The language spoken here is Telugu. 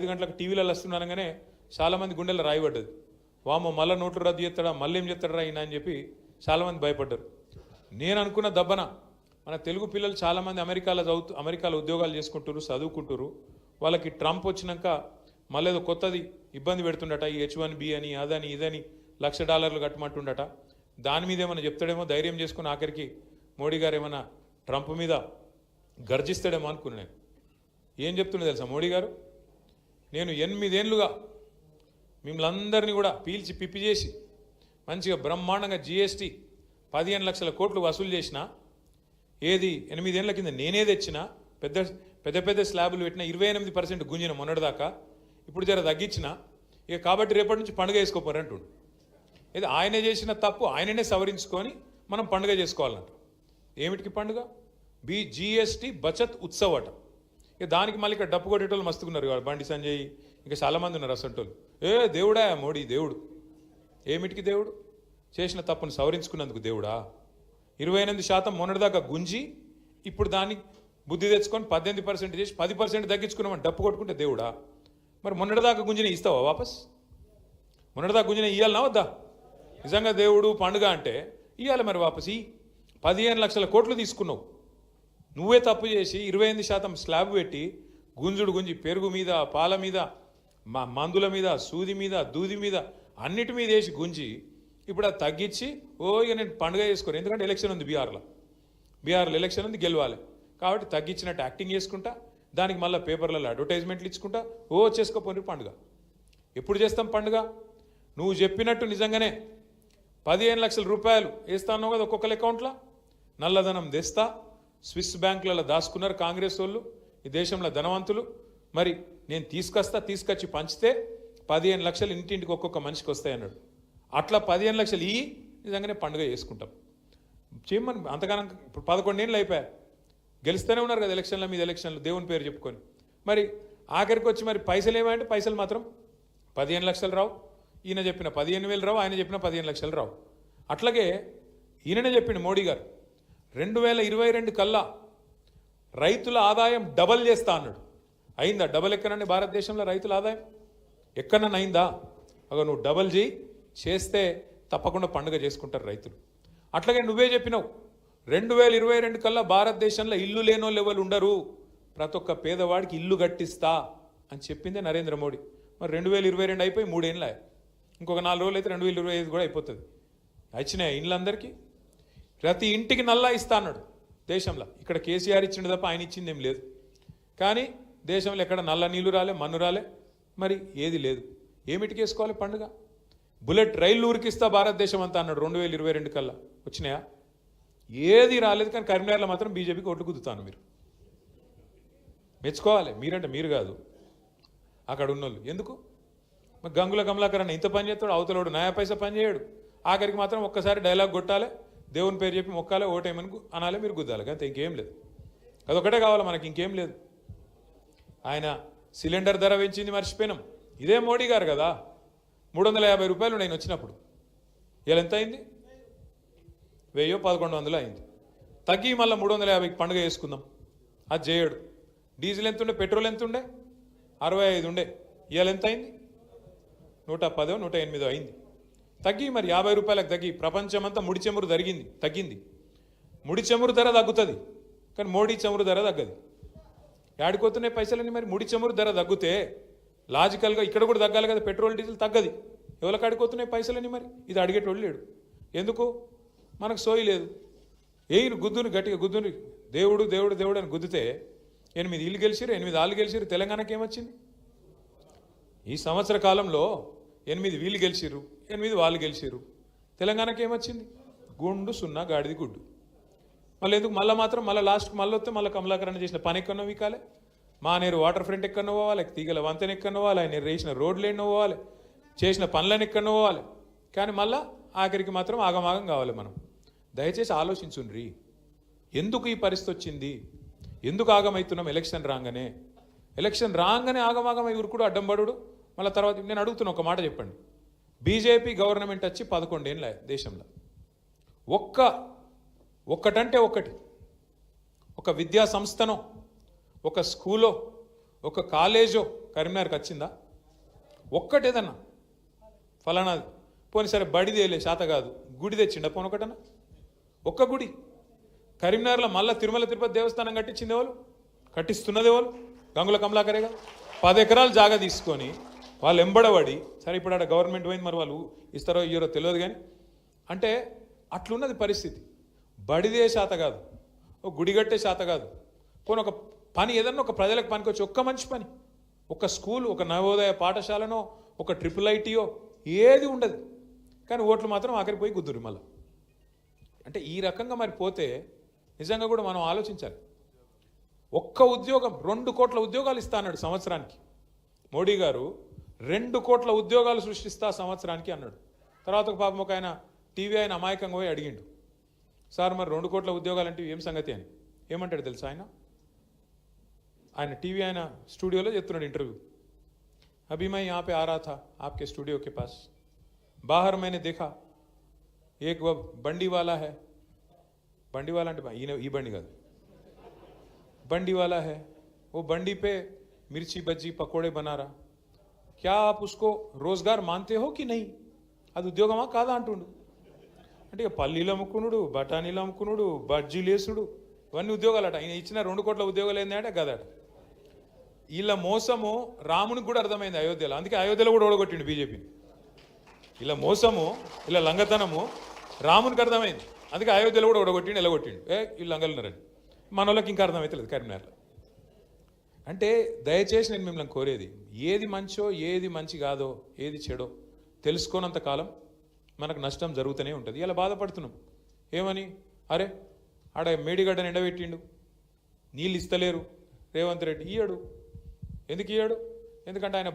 5 గంటలకు టీవీలలో వస్తున్నానగానే చాలామంది గుండెల్లో రాయబడ్డది. వామో మళ్ళీ నోట్లు రద్దు చేస్తాడా, మళ్ళీ ఏం చేస్తాడా ఈయన అని చెప్పి చాలామంది భయపడ్డారు. నేను అనుకున్న దబ్బన మన తెలుగు పిల్లలు చాలామంది అమెరికాలో ఉద్యోగాలు చేసుకుంటారు, చదువుకుంటారు. వాళ్ళకి ట్రంప్ వచ్చినాక మళ్ళీ ఏదో కొత్తది ఇబ్బంది పెడుతుండట, ఈ H1B అని అదని ఇదని $1,00,000 కట్టమంటుండట. దాని మీద ఏమైనా చెప్తాడేమో ధైర్యం చేసుకుని ఆఖరికి మోడీ గారు ఏమైనా ట్రంప్ మీద గర్జిస్తాడేమో అనుకున్నాను. ఏం చెప్తుండే తెలుసా మోడీ గారు, నేను 8 ఏళ్ళుగా మిమ్మల్ని అందరినీ కూడా పీల్చి పిప్పి చేసి మంచిగా బ్రహ్మాండంగా GST 15 లక్షల కోట్లు వసూలు చేసిన, ఏది 8 ఏళ్ల కింద నేనే తెచ్చిన, పెద్ద స్లాబులు పెట్టిన, 28% గుంజిన మొన్నటిదాకా, ఇప్పుడు జర తగ్గించిన, ఇక కాబట్టి రేపటి నుంచి పండుగ వేసుకోపోరు అంటుండు. ఇది ఆయనే చేసిన తప్పు ఆయననే సవరించుకొని మనం పండుగ చేసుకోవాలంట. ఏమిటికి పండుగ? GST బచత్ ఉత్సవ్ అట. ఇక దానికి మళ్ళీ ఇక్కడ డప్పు కొట్టేటోళ్ళు మస్తుకున్నారు, బండి సంజయ్ ఇంకా చాలామంది ఉన్నారు అసంటోళ్ళు. దేవుడా మోడీ దేవుడు. ఏమిటికి దేవుడు? చేసిన తప్పును సవరించుకున్నందుకు దేవుడా? 28% మొన్నటిదాకా గుంజి ఇప్పుడు దాన్ని బుద్ధి తెచ్చుకొని 18% చేసి 10% తగ్గించుకున్నామని డప్పు కొట్టుకుంటే దేవుడా? మరి మొన్నటిదాకా గుంజిన ఇస్తావా వాపస్? మొన్నటిదాకా గుంజిన ఇవ్వాలనా వద్దా? నిజంగా దేవుడు పండుగ అంటే ఇవ్వాలి మరి వాపస్. 15 లక్షల కోట్లు తీసుకున్నావు, నువ్వే తప్పు చేసి 28% స్లాబ్ పెట్టి గుంజుడు గుంజి పెరుగు మీద, పాల మీద, మందుల మీద, సూది మీద, దూది మీద, అన్నిటి మీద వేసి గుంజి ఇప్పుడు అది తగ్గించి ఇక నేను పండుగ చేసుకోను, ఎందుకంటే ఎలక్షన్ ఉంది బీహార్లో ఎలక్షన్ ఉంది, గెలవాలి కాబట్టి తగ్గించినట్టు యాక్టింగ్ చేసుకుంటా, దానికి మళ్ళీ పేపర్లలో అడ్వర్టైజ్మెంట్లు ఇచ్చుకుంటా చేసుకోపోయి పండుగ. ఎప్పుడు చేస్తాం పండుగ? నువ్వు చెప్పినట్టు నిజంగానే 15 లక్షల రూపాయలు వేస్తాను కదా ఒక్కొక్కరి అకౌంట్లో, నల్లధనం తెస్తా, స్విస్ బ్యాంకులలో దాచుకున్నారు కాంగ్రెస్ వాళ్ళు, ఈ దేశంలో ధనవంతులు. మరి నేను తీసుకొచ్చి పంచితే 15 లక్షలు ఇంటింటికి ఒక్కొక్క మనిషికి వస్తాయన్నాడు. అట్లా 15 లక్షలు నిజంగానే పండుగ చేసుకుంటాం. చేయమని అంతగానం ఇప్పుడు 11 ఏళ్ళు అయిపోయా, గెలుస్తూనే ఉన్నారు కదా ఎలక్షన్ల మీద ఎలక్షన్లు, దేవుని పేరు చెప్పుకొని. మరి ఆఖరికి వచ్చి మరి పైసలు ఏమంటే పైసలు మాత్రం 15 లక్షలు రావు. ఈయన చెప్పిన 15,000 రావు, ఆయన చెప్పిన 15 లక్షలు రావు. అట్లాగే ఈయననే చెప్పిండు మోడీ గారు 2022 కల్లా రైతుల ఆదాయం డబల్ చేస్తా అన్నాడు. అయిందా? డబల్ ఎక్కనండి భారతదేశంలో రైతుల ఆదాయం ఎక్కడన్నా అయిందా? నువ్వు డబల్ చేస్తే తప్పకుండా పండుగ చేసుకుంటారు రైతులు. అట్లాగే నువ్వే చెప్పినావు 2022 కల్లా భారతదేశంలో ఇల్లు లేనోళ్ళు ఎవరు ఉండరు, ప్రతి ఒక్క పేదవాడికి ఇల్లు కట్టిస్తా అని చెప్పిందే నరేంద్ర మోడీ. మరి 2022 అయిపోయి 3 ఏళ్ళ, ఇంకొక 4 రోజులు అయితే 2025 కూడా అయిపోతుంది. వచ్చినాయి ఇండ్లందరికీ, ప్రతి ఇంటికి నల్లా ఇస్తా అన్నాడు దేశంలో. ఇక్కడ కేసీఆర్ ఇచ్చిండు తప్ప ఆయన ఇచ్చింది ఏం లేదు. కానీ దేశంలో ఎక్కడ నల్ల నీళ్లు రాలే, మన్ను రాలే, మరి ఏది లేదు. ఏమిటికి వేసుకోవాలి పండుగ? బుల్లెట్ రైళ్ళు ఊరికిస్తా భారతదేశం అంతా అన్నాడు 2022 కల్లా. వచ్చినాయా? ఏది రాలేదు. కానీ కరీంనగర్లో మాత్రం బీజేపీకి ఓట్లు కుదుతాను. మీరు మెచ్చుకోవాలి, మీరంటే మీరు కాదు, అక్కడ ఉన్నోళ్ళు. ఎందుకు? మరి గంగుల కమలాకర్ అన్న ఇంత పని చేస్తాడు, అవతలోడు నయా పైసా పని చేయడు. ఆఖరికి మాత్రం ఒక్కసారి డైలాగ్ కొట్టాలి, దేవుని పేరు చెప్పి మొక్కాలి, ఓటేమని అనాలి, మీరు గుద్దాలి, అంతే, ఇంకేం లేదు. అదొకటే కావాలి మనకి, ఇంకేం లేదు. ఆయన సిలిండర్ ధర పెంచింది మర్చిపోయినాం. ఇదే మోడీ గారు కదా. 350 రూపాయలు నేను వచ్చినప్పుడు, ఇలా ఎంత అయింది? 1000-1100 అయింది. తగ్గి మళ్ళీ 350కి పండుగ చేసుకుందాం, అది చేయడు. డీజిల్ ఎంత ఉండే, పెట్రోల్ ఎంత ఉండే? 65 ఉండే. ఇవాళ ఎంత అయింది? 110-108 అయింది. తగ్గి మరి 50 రూపాయలకు తగ్గి. ప్రపంచమంతా ముడి చమురు తగ్గింది. ముడి చమురు ధర తగ్గుతుంది, కానీ మోడీ చమురు ధర తగ్గదు. ఏడిపోతున్నాయి పైసలని? మరి ముడి చమురు ధర తగ్గితే లాజికల్గా ఇక్కడ కూడా తగ్గాలి కదా, పెట్రోల్ డీజిల్ తగ్గది. ఎవరికి ఆడిపోతున్నాయి పైసలని? మరి ఇది అడిగేటోళ్ళు లేడు. ఎందుకు? మనకు సోయి లేదు. గుద్దుని గట్టిగా గుద్దుని దేవుడు దేవుడు దేవుడు అని గుద్దితే 8 ఇల్లు గెలిచిరు, 8 ఆళ్ళు గెలిచిరు. తెలంగాణకి ఏమొచ్చింది? ఈ సంవత్సర కాలంలో 8 వీళ్ళు గెలిచిరు, 8 వాళ్ళు గెలిచిరు. తెలంగాణకి ఏమొచ్చింది? గుండు, సున్నా, గాడిది, గుడ్డు. మళ్ళీ ఎందుకు? మళ్ళీ లాస్ట్కి మళ్ళీ వస్తే మళ్ళీ కమలాకరణ చేసిన పని ఎక్కడో వీకాలి, మానేరు వాటర్ ఫ్రంట్ ఎక్కడో పోవాలి, తీగల వంతెన ఎక్కడో పోవాలి, ఆయన వేసిన రోడ్లు ఎన్నో పోవాలి, చేసిన పనులను ఎక్కడో పోవాలి. కానీ మళ్ళీ ఆఖరికి మాత్రం ఆగమాగం కావాలి. మనం దయచేసి ఆలోచించుండ్రి, ఎందుకు ఈ పరిస్థితి వచ్చింది? ఎందుకు ఆగమవుతున్నాం? ఎలక్షన్ రాగానే ఆగమాగమై ఊరుకుడు, అడ్డంబడు. మళ్ళీ తర్వాత నేను అడుగుతున్నా, ఒక మాట చెప్పండి. బీజేపీ గవర్నమెంట్ వచ్చి 11 ఏళ్ళ దేశంలో ఒక్కటంటే ఒకటి, ఒక విద్యా సంస్థనో, ఒక స్కూలో, ఒక కాలేజో, కరీంనగర్కి వచ్చిందా? ఒక్కటేదన్నా ఫలానాది పోనీ సరే బడిదేలే శాత కాదు, గుడి తెచ్చిండా పోనీ ఒకటన్నా? ఒక్క గుడి కరీంనగర్లో మళ్ళీ తిరుమల తిరుపతి దేవస్థానం కట్టించింది ఎవరు? కట్టిస్తున్నది ఎవరు? గంగుల కమలాకరేగా. 10 ఎకరాలు జాగా తీసుకొని వాళ్ళు ఎంబడబడి, సరే ఇప్పుడు ఆడ గవర్నమెంట్ పోయింది, మరి వాళ్ళు ఇస్తారో ఇయ్యరో తెలియదు కానీ, అంటే అట్లున్నది పరిస్థితి. బడిదే శాత కాదు, ఒక గుడి కట్టే శాత కాదు, పోనీ ఒక పని ఏదన్నా ఒక ప్రజలకు పనికొచ్చి ఒక్క మంచి పని, ఒక స్కూల్, ఒక నవోదయ పాఠశాలనో, ఒక IIITయో ఏది ఉండదు. కానీ ఓట్లు మాత్రం ఆఖరికి పోయి గుద్దురు మళ్ళీ. అంటే ఈ రకంగా మరి పోతే నిజంగా కూడా మనం ఆలోచించాలి. ఒక్క ఉద్యోగం 2 కోట్ల ఉద్యోగాలు ఇస్తా అన్నాడు సంవత్సరానికి. మోడీ గారు 2 కోట్ల ఉద్యోగాలు సృష్టిస్తా సంవత్సరానికి అన్నాడు. తర్వాత ఒక పాపం ఒక ఆయన టీవీ ఆయన అమాయకంగా పోయి అడిగిండు, సార్ మరి 2 కోట్ల ఉద్యోగాలు అంటే ఏం సంగతి అని. ఏమంటాడు తెలుసా ఆయన టీవీ ఆయన స్టూడియోలో చెప్తున్నాడు ఇంటర్వ్యూ. अभी मैं यहाँ पे आ रहा था आपके स्टूडियो के पास, बाहर मैंने देखा एक वो बंडी वाला है, बंडी वाला అంటే ఈ బండి కాదు, बंडी वाला है, वो बंडी पे मिर्ची बज्जी पकोड़े बना रहा, क्या आप उसको रोजगार मानते हो कि नहीं? అది ఉద్యోగమా కాదా అంటుండు. అంటే ఇక పల్లీలు అమ్ముకునుడు, బఠానీలు అమ్ముకునుడు, బజ్జీలు వేసుడు, ఇవన్నీ ఉద్యోగాలు అట. ఆయన ఇచ్చిన 2 కోట్ల ఉద్యోగాలు ఏంటంటే గదాట. వీళ్ళ మోసము రామునికి కూడా అర్థమైంది అయోధ్యలో, అందుకే అయోధ్యలో కూడా ఓడగొట్టిండు బీజేపీని. ఇలా మోసము, ఇలా లంగతనము రామునికి అర్థమైంది, అందుకే అయోధ్యలో కూడా ఓడగొట్టిండు, ఎలగొట్టిండు. వీళ్ళు లంగలున్నారని మన వాళ్ళకి ఇంకా అర్థమవుతలేదు కరీంనగర్లో. అంటే దయచేసి నేను మిమ్మల్ని కోరేది, ఏది మంచో ఏది మంచి కాదో ఏది చెడో తెలుసుకోనంత కాలం మనకు నష్టం జరుగుతూనే ఉంటుంది. ఇలా బాధపడుతున్నాం ఏమని, అరే ఆడ మేడిగడ్డని ఎండబెట్టిండు, నీళ్ళు ఇస్తలేరు రేవంత్ రెడ్డి. ఇయ్యాడు. ఎందుకు ఇయ్యాడు? ఎందుకంటే ఆయన